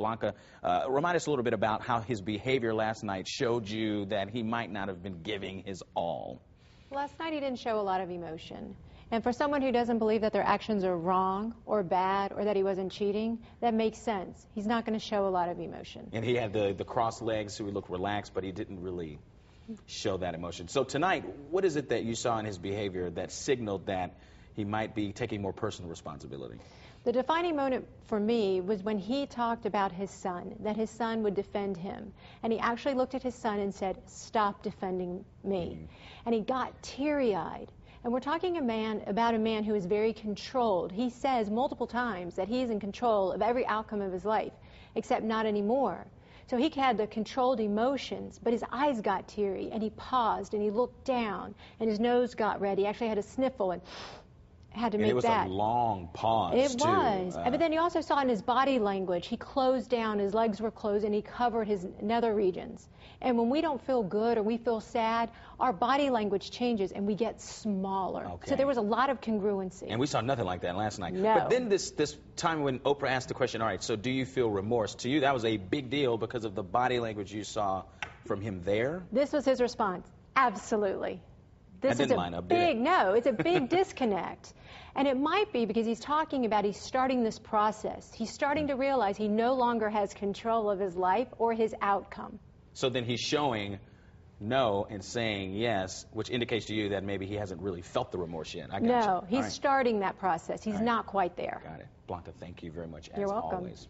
Blanca, remind us a little bit about how his behavior last night showed you that he might not have been giving his all. Last night he didn't show a lot of emotion. And for someone who doesn't believe that their actions are wrong or bad or that he wasn't cheating, that makes sense. He's not going to show a lot of emotion. And he had the crossed legs, so he looked relaxed, but he didn't really show that emotion. So tonight, what is it that you saw in his behavior that signaled that he might be taking more personal responsibility? The defining moment for me was when he talked about his son, that his son would defend him. And he actually looked at his son and said, "Stop defending me." And he got teary-eyed. And we're talking about a man who is very controlled. He says multiple times that he is in control of every outcome of his life, except not anymore. So he had the controlled emotions, but his eyes got teary, and he paused, and he looked down, and his nose got red. He actually had a sniffle and had to make that. It was a long pause, It was. But then you also saw in his body language, he closed down, his legs were closed, and he covered his nether regions. And when we don't feel good or we feel sad, our body language changes and we get smaller. Okay. So there was a lot of congruency. And we saw nothing like that last night. No. But then this time when Oprah asked the question, all right, so do you feel remorse? To you, that was a big deal because of the body language you saw from him there? This was his response. Absolutely. This that didn't is line up, big, did it? no, it's a big disconnect. And it might be because he's talking about he's starting this process. He's starting to realize he no longer has control of his life or his outcome. So then he's showing no and saying yes, which indicates to you that maybe he hasn't really felt the remorse yet. I got you. No, he's right. starting that process. He's not quite there. Got it. Blanca, thank you very much, as You're welcome. always.